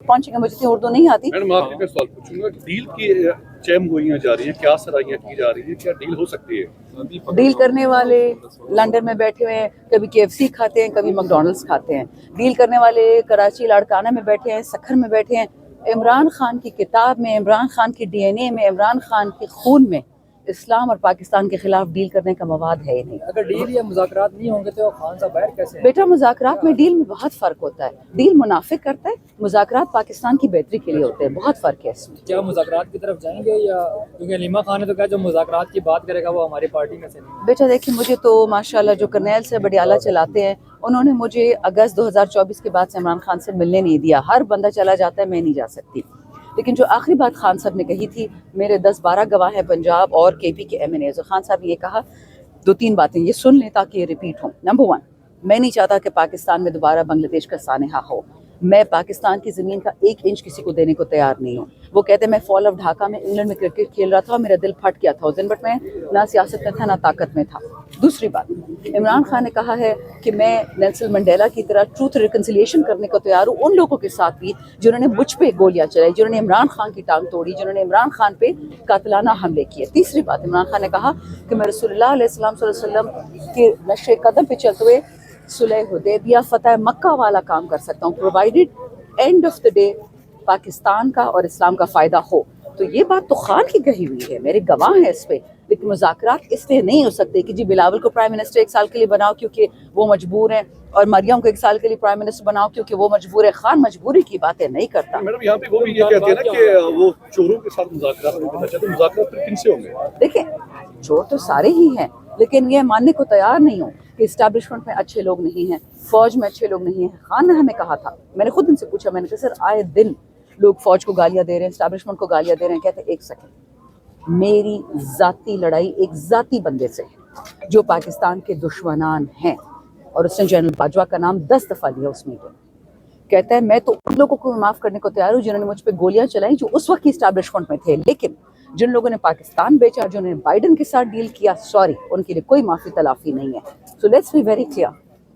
पहुंचेंगे, मुझे तो उर्दू नहीं आती। मैडम आपसे एक सवाल पूछूंगा, डील की चैम गोइयां जा रही हैं, क्या सराहियां की जा रही हैं, क्या डील हो सकती है? डील करने वाले लंदन में बैठे हुए हैं, कभी KFC खाते हैं, कभी मैकडॉनल्ड्स खाते हैं। डील करने वाले कराची लाड़काना में बैठे हैं, सखर में बैठे हैं। इमरान खान की किताब में, इमरान खान की DNA में, इमरान खान के खून में इस्लाम और पाकिस्तान के खिलाफ डील करने का मवाद है ही नहीं। अगर डील या मुज़ाकरात नहीं होंगे तो खान साहब बाहर कैसे? बेटा, मुज़ाकरात में डील में बहुत फ़र्क होता है। डील मुनाफिक करता है, मुज़ाकरात पाकिस्तान की बेहतरी के लिए होते हैं। बहुत फ़र्क है इसमें। क्या मुज़ाकरात की तरफ जाएंगे या, क्योंकि अलीमा खान ने तो कहा जो मुज़ाकरात की बात करेगा वो हमारी पार्टी में से नहीं। बेटा देखिए, मुझे तो माशाल्लाह जो करनेल से बडियाला चलाते हैं, उन्होंने मुझे अगस्त 2024 के बाद से इमरान खान से मिलने नहीं दिया। हर बंदा चला जाता है, मैं नहीं जा सकती। लेकिन जो आखिरी बात खान साहब ने कही थी, मेरे 10-12 गवाह हैं पंजाब और KP के MNAs, खान साहब ने ये कहा, 2-3 बातें ये सुन लें ताकि ये रिपीट हों। नंबर 1, मैं नहीं चाहता कि पाकिस्तान में दोबारा बांग्लादेश का सानहा हो। मैं पाकिस्तान की ज़मीन का 1 इंच किसी को देने को तैयार नहीं हूँ। वो कहते हैं मैं फॉल ऑफ ढाका में इंग्लैंड में क्रिकेट खेल रहा था और मेरा दिल फट गया था उस दिन, बट मैं ना सियासत में था ना ताकत में था। दूसरी बात, इमरान खान ने कहा है कि मैं नेल्सन मंडेला की तरह ट्रूथ रिकन्सिलिएशन करने को तैयार हूँ उन लोगों के साथ भी जिन्होंने मुझ पे गोलियां चलाई, जिन्होंने इमरान खान की टांग तोड़ी, जिन्होंने इमरान खान पे कातिलाना हमले किए। तीसरी बात, इमरान खान ने कहा कि मैं रसूलुल्लाह सल्लल्लाहु अलैहि वसल्लम के नक्शे कदम पे चलते हुए सुलह हुदैबिया फतह मक्का वाला काम कर सकता हूँ, provided end of the day Pakistan का और इस्लाम का फ़ायदा हो। तो ये बात तो खान की कही हुई है, मेरे गवाह हैं इस पे। लेकिन मुज़ाकरात इसलिए नहीं हो सकते कि जी बिलावल को प्राइम मिनिस्टर 1 साल के लिए बनाओ क्योंकि वो मजबूर हैं, और मरियम को 1 साल के लिए प्राइम मिनिस्टर बनाओ क्योंकि वो मजबूर है। खान मजबूरी की बातें नहीं करता। मैडम यहाँ पे वो भी ये कहते हैं ना कि वो चोरों के साथ मुज़ाकरात नहीं करना चाहते, मुज़ाकरात फिर किनसे होंगे? देखिए, चोर तो सारे ही हैं, लेकिन ये मानने को तैयार नहीं हूँ कि इस्टेब्लिशमेंट में अच्छे लोग नहीं हैं, फौज में अच्छे लोग नहीं हैं। खान ने हमें कहा था, मैंने खुद उनसे पूछा, मैंने कहा सर आए दिन लोग फौज को गालियाँ दे रहे हैं, इस्टेब्लिशमेंट को गालियाँ दे रहे हैं। कहते एक सेकंड, मेरी ज़ाती लड़ाई एक ज़ाती बंदे से जो पाकिस्तान के दुश्मनान हैं, और उसने जनरल बाजवा का नाम 10 दफ़ा लिया उस मीटिंग। कहता है मैं तो उन लोगों को माफ़ करने को तैयार हूँ जिन्होंने मुझ पर गोलियाँ चलाई जो उस वक्त की इस्टेब्लिशमेंट में थे, लेकिन जिन लोगों ने पाकिस्तान बेचा, जिन्होंने बाइडन के साथ डील किया, सॉरी, उनके लिए कोई माफ़ी तलाफ़ी नहीं है। So let's be very clear,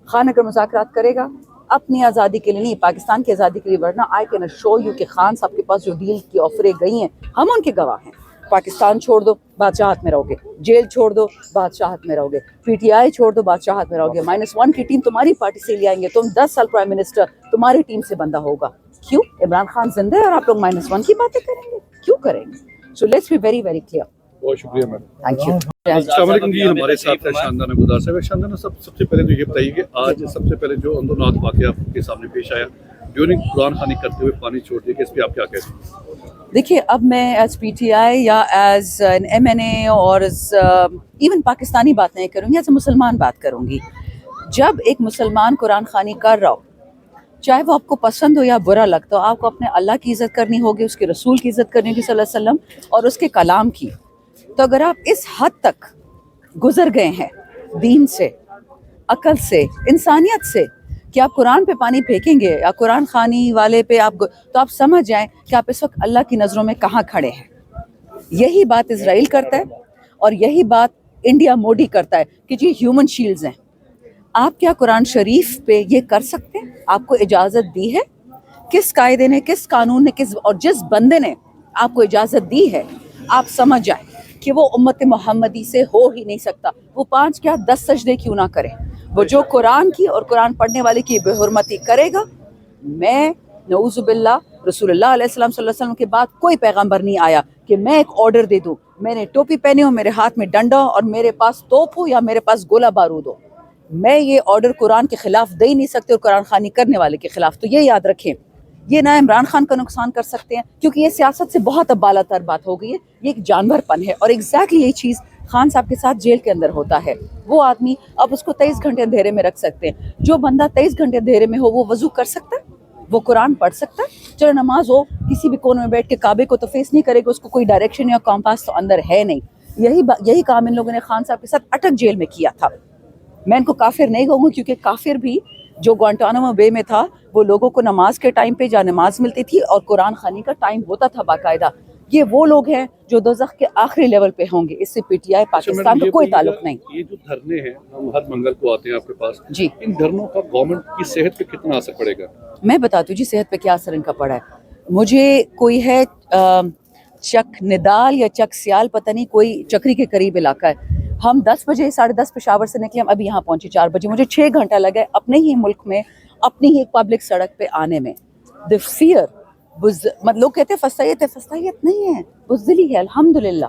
Khan अगर मुज़ाकरात करेगा अपनी आज़ादी के लिए नहीं, पाकिस्तान की आज़ादी के लिए, वरना आई कैन शो यू कि खान साहब के पास जो डील की ऑफरें गई हैं हम उनके गवाह हैं। पाकिस्तान छोड़ दो, बादशाहत में रहोगे। जेल छोड़ दो, बादशाहत में रहोगे। PTI छोड़ दो, बादशाहत में रहोगे। -1 की टीम तुम्हारी पार्टी से ले आएंगे, तुम 10 साल प्राइम मिनिस्टर, तुम्हारी टीम से बंदा होगा। क्यों? इमरान खान जिंदा है और आप लोग -1 की बातें करेंगे? क्यों करेंगे? So let's be very very clear. बहुत शुक्रिया मैडम। Thank you. अस्सलाम वालेकुम जी, हमारे साथ है शानदार नगुदार साहब। शानदार सबसे पहले तो ये बताइए कि आज सबसे पहले जो अंदरनात वाक़या आपके सामने पेश आया ड्यूरिंग कुरान खानी करते हुए पानी छोड़ दिया, कि इस पर आप क्या कहते हैं? देखिए, अब मैं एज PTI या एज एन MNA और इवन पाकिस्तानी बात नहीं करूँगी, एज ए मुसलमान बात करूँगी। जब एक मुसलमान कुरान खानी कर रहा हो, चाहे वो आपको पसंद हो या बुरा लगता हो, आपको अपने अल्लाह की इज़्ज़त करनी होगी, उसके रसूल की इज़्ज़त करनी होगी सल्लल्लाहु अलैहि वसल्लम और उसके कलाम की। तो अगर आप इस हद तक गुजर गए हैं दीन से, अकल से, इंसानियत से, कि आप कुरान पे पानी फेंकेंगे या कुरान खानी वाले पे आप, तो आप समझ जाएं कि आप इस वक्त अल्लाह की नज़रों में कहाँ खड़े हैं। यही बात इजराइल करता है और यही बात इंडिया मोदी करता है कि जी ह्यूमन शील्ड्स हैं। आप क्या कुरान शरीफ पे ये कर सकते हैं? आपको इजाज़त दी है? किस कायदे ने, किस कानून ने, किस और जिस बंदे ने आपको इजाज़त दी है, आप समझ जाएं कि वो उम्मत मोहम्मदी से हो ही नहीं सकता। वो 5 क्या 10 सजदे क्यों ना करे, वो जो कुरान की और कुरान पढ़ने वाले की बेहुरमती करेगा, मैं नऊज़ुबिल्लाह रसूलुल्लाह सल्लल्लाहु अलैहि वसल्लम के बाद कोई पैगंबर नहीं आया कि मैं एक ऑर्डर दे दूं, मैंने टोपी पहनी हो, मेरे हाथ में डंडा हो और मेरे पास तोप हो या मेरे पास गोला बारूद हो, मैं ये ऑर्डर कुरान के खिलाफ दे ही नहीं सकते और कुरान खानी करने वाले के खिलाफ। तो ये याद रखें, ये ना इमरान खान का नुकसान कर सकते हैं क्योंकि ये सियासत से बहुत अब बालातर बात हो गई है, ये एक जानवरपन है। और एग्जैक्टली यही चीज़ खान साहब के साथ जेल के अंदर होता है। वो आदमी, अब उसको 23 घंटे अंधेरे में रख सकते हैं। जो बंदा 23 घंटे अंधेरे में हो वो वजू कर सकता है, वो कुरान पढ़ सकता है। चलो नमाज हो, किसी भी कोने में बैठ के काबे को तो फेस नहीं करेगा, उसको कोई डायरेक्शन या कॉम्पास तो अंदर है नहीं। यही काम इन लोगों ने खान साहब के साथ अटक जेल में किया था। मैं इनको काफिर नहीं कहूँगी क्योंकि काफिर भी जो ग्वांटानामो बे में था, वो लोगों को नमाज के टाइम पे जहाँ नमाज मिलती थी और कुरान खानी का टाइम होता था बाकायदा। یہ وہ لوگ ہیں جو دوزخ کے آخری لیول پہ ہوں گے. اس سے پی ٹی آئی پاکستان کا کوئی تعلق نہیں. یہ جو دھرنے ہیں ہم ہر منگل کو آتے ہیں آپ کے پاس جی ان دھرنوں کا گورنمنٹ کی صحت پہ کتنا اثر پڑے گا؟ میں بتاتی ہوں جی صحت پہ کیا اثر ان کا پڑا ہے. مجھے کوئی ہے چک ندال یا چک سیال پتہ نہیں کوئی چکری کے قریب علاقہ ہے. ہم 10 بجے 10:30 پشاور سے نکلے, ہم ابھی یہاں پہنچے 4 بجے. مجھے 6 گھنٹہ لگا ہے اپنے ہی ملک میں اپنی ہی ایک پبلک سڑک پہ آنے میں. دی فیئر لوگ کہتے ہیں فستائیت نہیں ہے, بزدلی ہے. الحمدللہ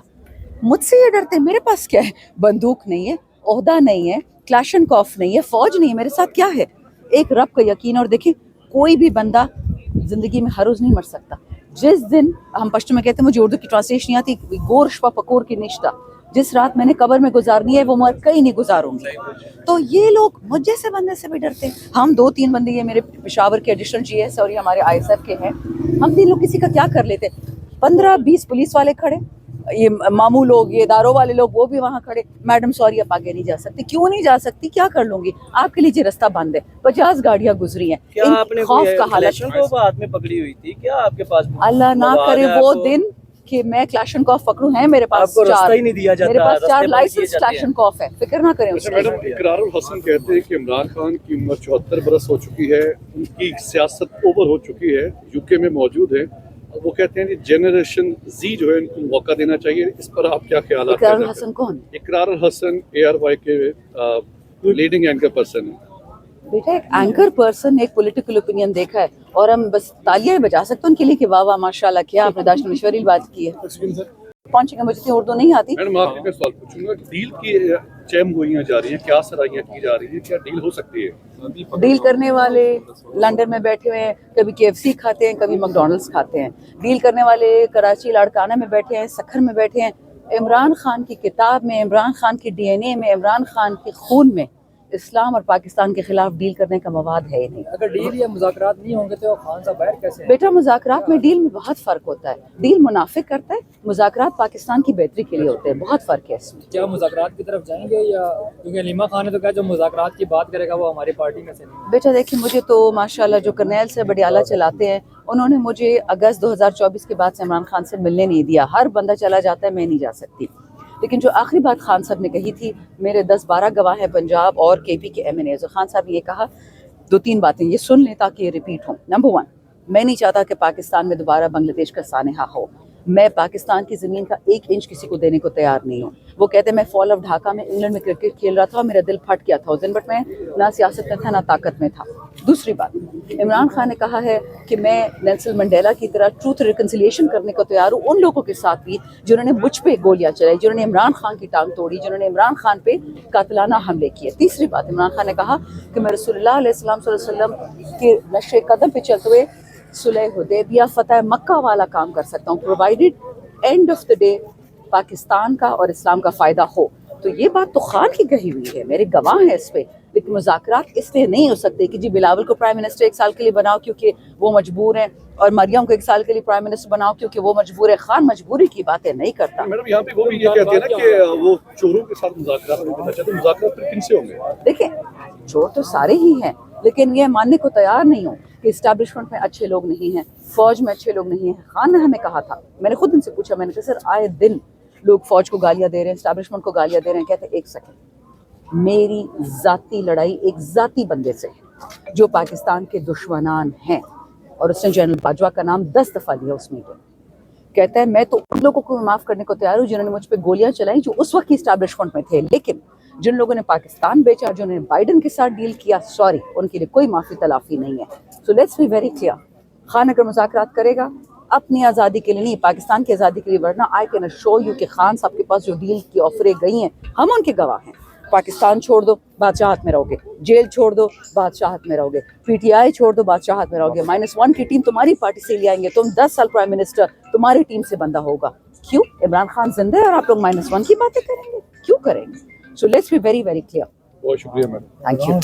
مجھ سے یہ ڈرتے ہیں. میرے پاس کیا ہے؟ بندوق نہیں ہے, عہدہ نہیں ہے, کلاشن کاف نہیں ہے, فوج نہیں ہے. میرے ساتھ کیا ہے؟ ایک رب کا یقین. اور دیکھیں کوئی بھی بندہ زندگی میں ہر روز نہیں مر سکتا. جس دن ہم پشتو میں کہتے ہیں, مجھے اردو کی ٹرانسلیشن نہیں آتی, گورشپا پکور کی نشتہ, جس رات میں نے قبر میں گزارنی ہے وہ میں کہیں نہیں گزاروں گی. تو یہ لوگ مجھ جیسے بندے سے بھی ڈرتے ہیں. ہم 2-3 بندے, یہ میرے پشاور کے ایڈیشنل جی ایس اور یہ ہمارے آئی ایس ایف کے ہیں, ہم 3 لوگ کسی کا کیا کر لیتے. 15-20 پولیس والے کھڑے, یہ ماموں لوگ, یہ اداروں والے لوگ, وہ بھی وہاں کھڑے. میڈم سوری آپ آگے نہیں جا سکتی. کیوں نہیں جا سکتی؟ کیا کر لوں گی؟ آپ کے لیے یہ رستہ بند ہے. 50 گاڑیاں گزری ہیں. کیا آپ نے خوف کا حالت کو ہاتھ میں پکڑی ہوئی تھی؟ کیا آپ کے پاس اللہ نہ کرے وہ دن کہ میں کلاشن کاف پکڑوں. ہے میرے پاس 4, میرے پاس 4 لائسنس کلاشن کاف ہے. فکر نہ کریں اس میڈم, اقرار الحسن کہتے ہیں کہ عمران خان کی عمر 74 برس ہو چکی ہے, ان کی سیاست اوور ہو چکی ہے, یو کے میں موجود ہے. وہ کہتے ہیں کہ جنریشن زی جو ہے ان کو موقع دینا چاہیے. اس پر آپ کیا خیالات؟ اقرار الحسن کون؟ اقرار الحسن ARY کے لیڈنگ اینکر پرسن ہے. بیٹا ایک اینکر پرسن ایک پولیٹیکل اوپینین دیکھا ہے اور ہم بس تالیاں بجا سکتے ہیں ان کے لیے کہ واہ واہ ماشاء اللہ کیا آپ نے داشت مشوری بات کی ہے. پہنچے گا, مجھے اتنی اردو نہیں آتی. میڈم آپ سے سوال پوچھوں گا, ڈیل کی چیم گوئیاں جا رہی ہیں, کیا سرائیاں کی جا رہی ہیں, کیا ڈیل ہو سکتی ہے؟ ڈیل کرنے والے لنڈن میں بیٹھے ہوئے ہیں, کبھی KFC کھاتے ہیں, کبھی McDonald's کھاتے ہیں. ڈیل کرنے والے کراچی لاڑکانہ میں بیٹھے ہیں, سکھر میں بیٹھے ہیں. عمران خان کی کتاب میں, عمران خان کی DNA میں, عمران خان کے خون میں اسلام اور پاکستان کے خلاف ڈیل کرنے کا مواد ہے ہی نہیں. اگر ڈیل یا مذاکرات نہیں ہوں گے تو خان صاحب باہر کیسے ہیں؟ بیٹا مذاکرات میں ڈیل میں بہت فرق ہوتا ہے. ڈیل منافق کرتا ہے, مذاکرات پاکستان کی بہتری کے لیے ہوتے ہیں. بہت فرق ہے اس میں. کیا مذاکرات کی طرف جائیں گے یا کیونکہ علیمہ خان نے تو کہا جو مذاکرات کی بات کرے گا وہ ہماری پارٹی میں سے نہیں؟ بیٹا دیکھیں مجھے تو ماشاءاللہ جو کرنیل سے بڑیالہ چلاتے ہیں, انہوں نے مجھے اگست 2024 کے بعد سے عمران خان سے ملنے نہیں دیا. ہر بندہ چلا جاتا ہے, میں نہیں جا سکتی. لیکن جو آخری بات خان صاحب نے کہی تھی, میرے 10-12 گواہ ہیں پنجاب اور KP کے MNAs, خان صاحب نے یہ کہا 2-3 باتیں یہ سن لیں تاکہ یہ ریپیٹ ہوں. نمبر 1, میں نہیں چاہتا کہ پاکستان میں دوبارہ بنگلہ دیش کا سانحہ ہو. میں پاکستان کی زمین کا 1 انچ کسی کو دینے کو تیار نہیں ہوں. وہ کہتے ہیں میں فال آف ڈھاکہ میں انگلینڈ میں کرکٹ کھیل رہا تھا, میرا دل پھٹ گیا تھا اس دن, بٹ میں نہ سیاست میں تھا نہ طاقت میں تھا. دوسری بات, عمران خان نے کہا ہے کہ میں نیلسن منڈیلا کی طرح ٹروتھ ریکنسیلیشن کرنے کو تیار ہوں ان لوگوں کے ساتھ بھی جنہوں نے مجھ پہ گولیاں چلائی, جنہوں نے عمران خان کی ٹانگ توڑی, جنہوں نے عمران خان پہ قاتلانہ حملے کیے. تیسری بات, عمران خان نے کہا کہ میں رسول اللہ علیہ السلام صلی اللہ علیہ وسلم کے نقش قدم پہ چلتے ہوئے صلح حدیبیہ, فتح مکہ والا کام کر سکتا ہوں, provided and of the day Pakistan کا اور اسلام کا فائدہ ہو. تو یہ بات تو خان کی کہی ہوئی ہے, میرے گواہ ہیں اس پہ. لیکن مذاکرات اس لیے نہیں ہو سکتے کہ جی بلاول کو پرائم منسٹر 1 سال کے لیے بناؤ کیونکہ وہ مجبور ہیں, اور مریم کو 1 سال کے لیے پرائم منسٹر بناؤ کیونکہ وہ مجبور ہے. خان مجبوری کی باتیں نہیں کرتا. میڈم یہاں پہ وہ بھی یہ کہتے ہیں نا کہ وہ چوروں کے ساتھ مذاکرات نہیں کرنا چاہتے. مذاکرات پھر کن سے ہوں گے؟ دیکھیں چور تو سارے ہی ہیں, لیکن یہ ماننے کو تیار نہیں ہوں کہ اسٹیبلشمنٹ میں اچھے لوگ نہیں ہیں, فوج میں اچھے لوگ نہیں ہیں. خان نے ہمیں کہا تھا, میں نے خود ان سے پوچھا, میں نے کہا سر آئے دن لوگ فوج کو گالیاں دے رہے ہیں, اسٹیبلشمنٹ کو گالیاں دے رہے ہیں. کہتے 1 سیکنڈ, میری ذاتی لڑائی ایک ذاتی بندے سے جو پاکستان کے دشمنان ہیں, اور اس نے جنرل باجوہ کا نام 10 دفعہ لیا اس میٹنگ. کہتا ہے میں تو ان لوگوں کو معاف کرنے کو تیار ہوں جنہوں نے مجھ پہ گولیاں چلائیں جو اس وقت کی اسٹیبلشمنٹ میں تھے, لیکن جن لوگوں نے پاکستان بیچا, جنہوں نے بائیڈن کے ساتھ ڈیل کیا, سوری, ان کے لیے کوئی معافی تلافی نہیں ہے. So let's be very clear, Khan اگر مذاکرات کرے گا اپنی آزادی کے لیے نہیں, پاکستان کی آزادی کے لیے, ورنہ آئی کین شو یو کہ خان صاحب کے پاس جو ڈیل کی آفریں گئی ہیں ہم ان کے گواہ ہیں. پاکستان چھوڑ دو بادشاہت میں رہو گے, جیل چھوڑ دو بادشاہت میں رہو گے, PTI چھوڑ دو بادشاہت میں رہو گے, -1 کی ٹیم تمہاری پارٹی سے لے آئیں گے, تم 10 سال پرائم منسٹر تمہاری ٹیم سے بندہ ہوگا. کیوں؟ عمران خان زندہ ہے اور آپ لوگ -1 کی باتیں کریں گے, کیوں کریں گے؟ So let's be very very clear. بہت شکریہ میڈم. Thank you.